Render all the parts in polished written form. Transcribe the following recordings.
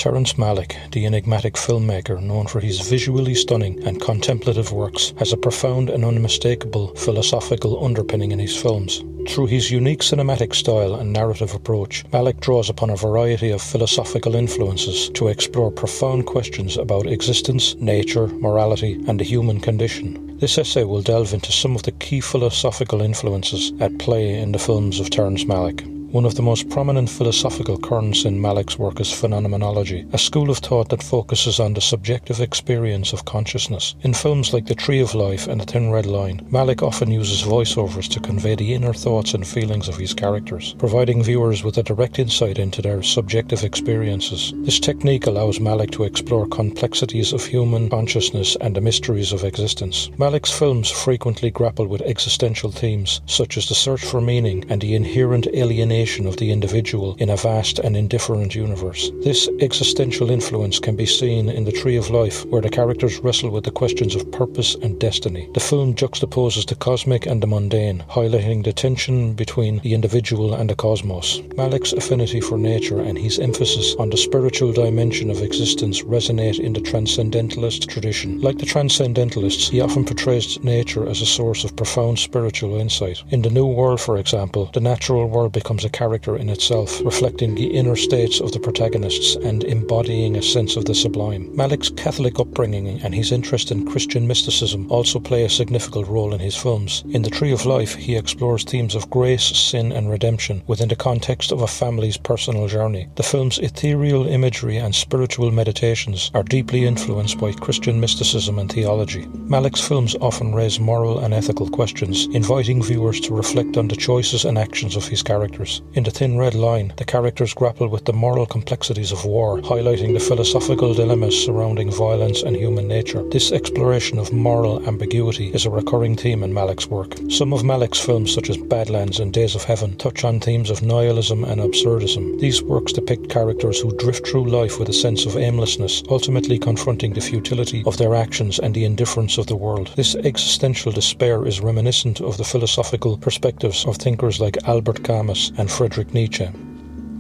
Terrence Malick, the enigmatic filmmaker known for his visually stunning and contemplative works, has a profound and unmistakable philosophical underpinning in his films. Through his unique cinematic style and narrative approach, Malick draws upon a variety of philosophical influences to explore profound questions about existence, nature, morality, and the human condition. This essay will delve into some of the key philosophical influences at play in the films of Terrence Malick. One of the most prominent philosophical currents in Malick's work is phenomenology, a school of thought that focuses on the subjective experience of consciousness. In films like The Tree of Life and The Thin Red Line, Malick often uses voiceovers to convey the inner thoughts and feelings of his characters, providing viewers with a direct insight into their subjective experiences. This technique allows Malick to explore complexities of human consciousness and the mysteries of existence. Malick's films frequently grapple with existential themes, such as the search for meaning and the inherent alienation of the individual in a vast and indifferent universe. This existential influence can be seen in The Tree of Life, where the characters wrestle with the questions of purpose and destiny. The film juxtaposes the cosmic and the mundane, highlighting the tension between the individual and the cosmos. Malick's affinity for nature and his emphasis on the spiritual dimension of existence resonate in the transcendentalist tradition. Like the transcendentalists, he often portrays nature as a source of profound spiritual insight. In The New World, for example, the natural world becomes a character in itself, reflecting the inner states of the protagonists and embodying a sense of the sublime. Malick's Catholic upbringing and his interest in Christian mysticism also play a significant role in his films. In The Tree of Life, he explores themes of grace, sin, and redemption within the context of a family's personal journey. The film's ethereal imagery and spiritual meditations are deeply influenced by Christian mysticism and theology. Malick's films often raise moral and ethical questions, inviting viewers to reflect on the choices and actions of his characters. In The Thin Red Line, the characters grapple with the moral complexities of war, highlighting the philosophical dilemmas surrounding violence and human nature. This exploration of moral ambiguity is a recurring theme in Malick's work. Some of Malick's films, such as Badlands and Days of Heaven, touch on themes of nihilism and absurdism. These works depict characters who drift through life with a sense of aimlessness, ultimately confronting the futility of their actions and the indifference of the world. This existential despair is reminiscent of the philosophical perspectives of thinkers like Albert Camus and Friedrich Nietzsche.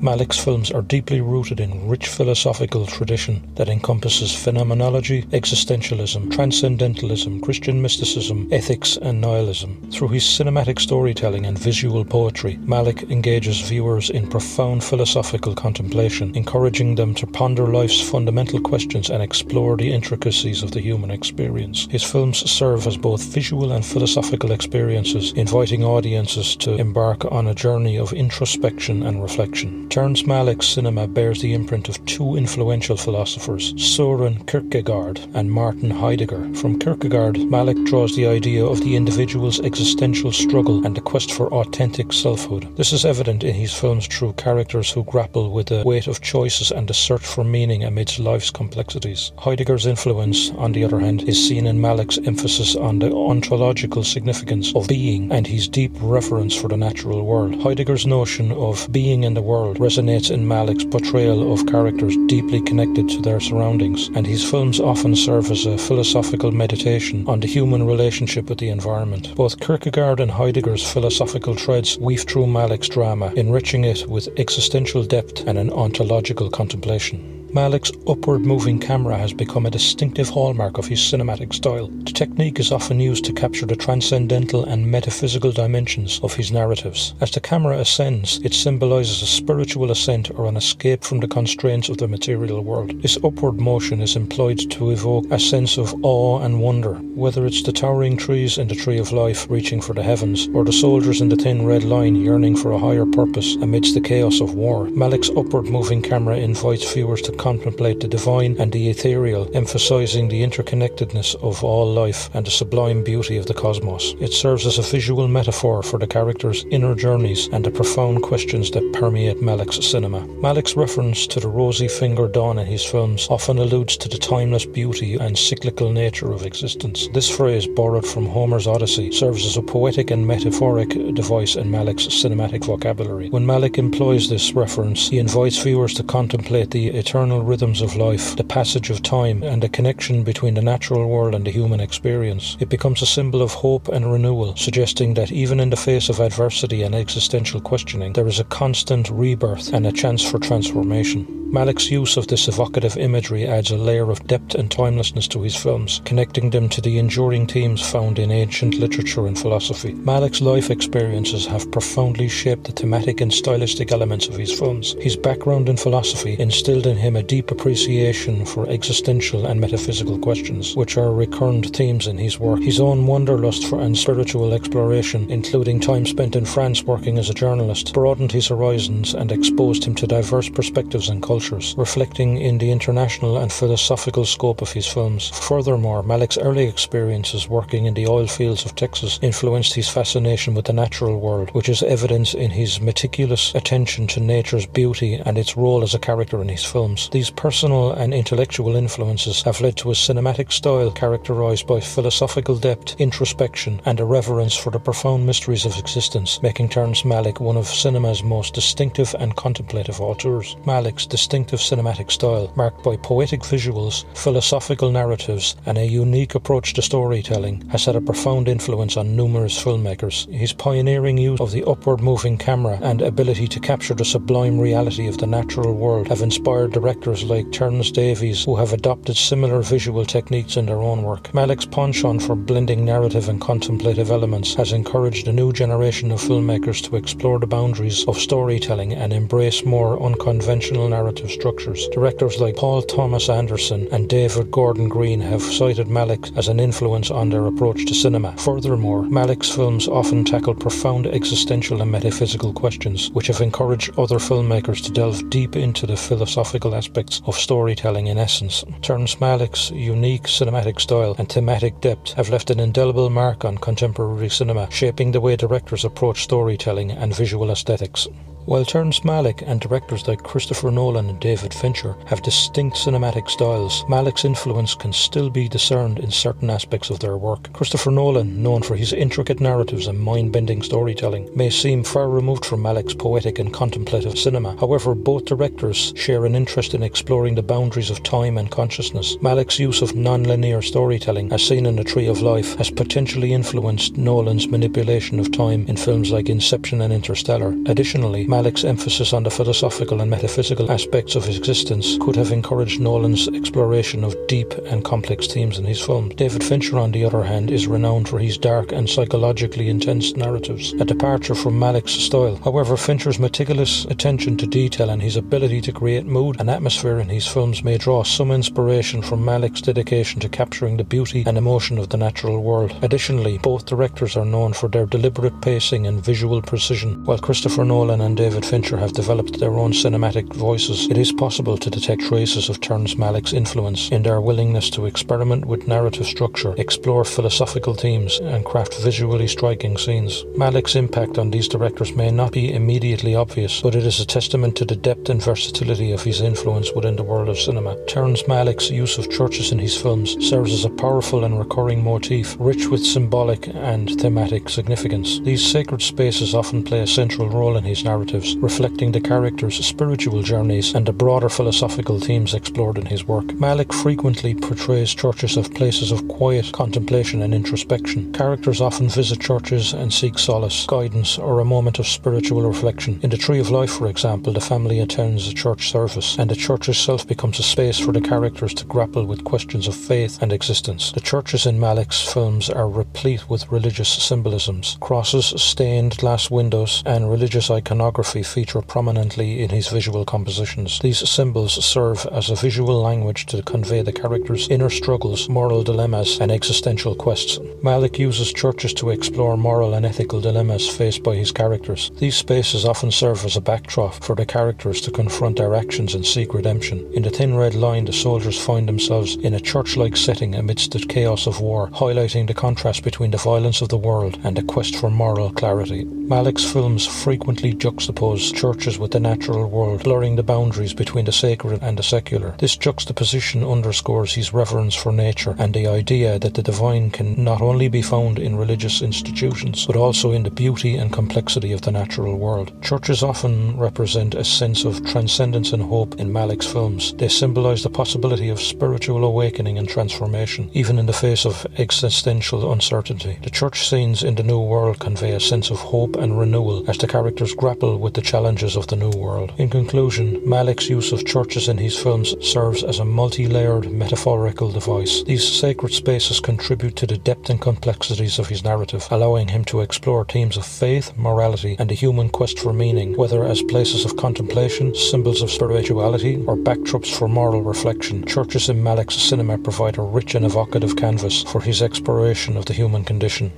Malick's films are deeply rooted in rich philosophical tradition that encompasses phenomenology, existentialism, transcendentalism, Christian mysticism, ethics, and nihilism. Through his cinematic storytelling and visual poetry, Malick engages viewers in profound philosophical contemplation, encouraging them to ponder life's fundamental questions and explore the intricacies of the human experience. His films serve as both visual and philosophical experiences, inviting audiences to embark on a journey of introspection and reflection. Terrence Malick's cinema bears the imprint of two influential philosophers, Søren Kierkegaard and Martin Heidegger. From Kierkegaard, Malick draws the idea of the individual's existential struggle and the quest for authentic selfhood. This is evident in his films through characters who grapple with the weight of choices and the search for meaning amidst life's complexities. Heidegger's influence, on the other hand, is seen in Malick's emphasis on the ontological significance of being and his deep reverence for the natural world. Heidegger's notion of being in the world resonates in Malick's portrayal of characters deeply connected to their surroundings, and his films often serve as a philosophical meditation on the human relationship with the environment. Both Kierkegaard and Heidegger's philosophical threads weave through Malick's drama, enriching it with existential depth and an ontological contemplation. Malick's upward-moving camera has become a distinctive hallmark of his cinematic style. The technique is often used to capture the transcendental and metaphysical dimensions of his narratives. As the camera ascends, it symbolizes a spiritual ascent or an escape from the constraints of the material world. This upward motion is employed to evoke a sense of awe and wonder, whether it's the towering trees in The Tree of Life reaching for the heavens, or the soldiers in The Thin Red Line yearning for a higher purpose amidst the chaos of war. Malick's upward-moving camera invites viewers to contemplate the divine and the ethereal, emphasizing the interconnectedness of all life and the sublime beauty of the cosmos. It serves as a visual metaphor for the characters' inner journeys and the profound questions that permeate Malick's cinema. Malick's reference to the rosy-fingered dawn in his films often alludes to the timeless beauty and cyclical nature of existence. This phrase, borrowed from Homer's Odyssey, serves as a poetic and metaphoric device in Malick's cinematic vocabulary. When Malick employs this reference, he invites viewers to contemplate the eternal rhythms of life, the passage of time, and the connection between the natural world and the human experience. It becomes a symbol of hope and renewal, suggesting that even in the face of adversity and existential questioning, there is a constant rebirth and a chance for transformation. Malick's use of this evocative imagery adds a layer of depth and timelessness to his films, connecting them to the enduring themes found in ancient literature and philosophy. Malick's life experiences have profoundly shaped the thematic and stylistic elements of his films. His background in philosophy instilled in him a deep appreciation for existential and metaphysical questions, which are recurrent themes in his work. His own wanderlust for and spiritual exploration, including time spent in France working as a journalist, broadened his horizons and exposed him to diverse perspectives and cultures, reflecting in the international and philosophical scope of his films. Furthermore, Malick's early experiences working in the oil fields of Texas influenced his fascination with the natural world, which is evident in his meticulous attention to nature's beauty and its role as a character in his films. These personal and intellectual influences have led to a cinematic style characterized by philosophical depth, introspection, and a reverence for the profound mysteries of existence, making Terrence Malick one of cinema's most distinctive and contemplative auteurs. Malick's distinctive cinematic style, marked by poetic visuals, philosophical narratives, and a unique approach to storytelling, has had a profound influence on numerous filmmakers. His pioneering use of the upward-moving camera and ability to capture the sublime reality of the natural world have inspired directors like Terence Davies, who have adopted similar visual techniques in their own work. Malick's penchant for blending narrative and contemplative elements has encouraged a new generation of filmmakers to explore the boundaries of storytelling and embrace more unconventional narrative structures. Directors like Paul Thomas Anderson and David Gordon Green have cited Malick as an influence on their approach to cinema. Furthermore, Malick's films often tackle profound existential and metaphysical questions, which have encouraged other filmmakers to delve deep into the philosophical aspects of storytelling in essence. Terrence Malick's unique cinematic style and thematic depth have left an indelible mark on contemporary cinema, shaping the way directors approach storytelling and visual aesthetics. While Terrence Malick and directors like Christopher Nolan and David Fincher have distinct cinematic styles, Malick's influence can still be discerned in certain aspects of their work. Christopher Nolan, known for his intricate narratives and mind-bending storytelling, may seem far removed from Malick's poetic and contemplative cinema. However, both directors share an interest in exploring the boundaries of time and consciousness. Malick's use of non-linear storytelling, as seen in The Tree of Life, has potentially influenced Nolan's manipulation of time in films like Inception and Interstellar. Additionally, Malick's emphasis on the philosophical and metaphysical aspects of existence could have encouraged Nolan's exploration of deep and complex themes in his films. David Fincher, on the other hand, is renowned for his dark and psychologically intense narratives, a departure from Malick's style. However, Fincher's meticulous attention to detail and his ability to create mood and atmosphere in his films may draw some inspiration from Malick's dedication to capturing the beauty and emotion of the natural world. Additionally, both directors are known for their deliberate pacing and visual precision. While Christopher Nolan and David Fincher have developed their own cinematic voices, it is possible to detect traces of Terrence Malick's influence in their willingness to experiment with narrative structure, explore philosophical themes, and craft visually striking scenes. Malick's impact on these directors may not be immediately obvious, but it is a testament to the depth and versatility of his influence within the world of cinema. Terrence Malick's use of churches in his films serves as a powerful and recurring motif, rich with symbolic and thematic significance. These sacred spaces often play a central role in his narratives, reflecting the characters' spiritual journeys and the broader philosophical themes explored in his work. Malick frequently portrays churches as places of quiet contemplation and introspection. Characters often visit churches and seek solace, guidance, or a moment of spiritual reflection. In The Tree of Life, for example, the family attends a church service, and the church itself becomes a space for the characters to grapple with questions of faith and existence. The churches in Malick's films are replete with religious symbolisms. Crosses, stained glass windows, and religious iconography feature prominently in his visual compositions. These symbols serve as a visual language to convey the characters' inner struggles, moral dilemmas, and existential quests. Malick uses churches to explore moral and ethical dilemmas faced by his characters. These spaces often serve as a backdrop for the characters to confront their actions and seek redemption. In The Thin Red Line, the soldiers find themselves in a church-like setting amidst the chaos of war, highlighting the contrast between the violence of the world and the quest for moral clarity. Malick's films frequently juxtapose churches with the natural world, blurring the boundaries between the sacred and the secular. This juxtaposition underscores his reverence for nature and the idea that the divine can not only be found in religious institutions, but also in the beauty and complexity of the natural world. Churches often represent a sense of transcendence and hope in Malick's films. They symbolize the possibility of spiritual awakening and transformation, even in the face of existential uncertainty. The church scenes in the New World convey a sense of hope and renewal as the characters grapple with the challenges of the New World. In conclusion, Malick Malick's use of churches in his films serves as a multi-layered metaphorical device. These sacred spaces contribute to the depth and complexities of his narrative, allowing him to explore themes of faith, morality, and the human quest for meaning, whether as places of contemplation, symbols of spirituality, or backdrops for moral reflection. Churches in Malick's cinema provide a rich and evocative canvas for his exploration of the human condition.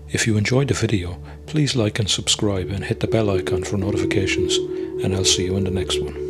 If you enjoyed the video, please like and subscribe and hit the bell icon for notifications, and I'll see you in the next one.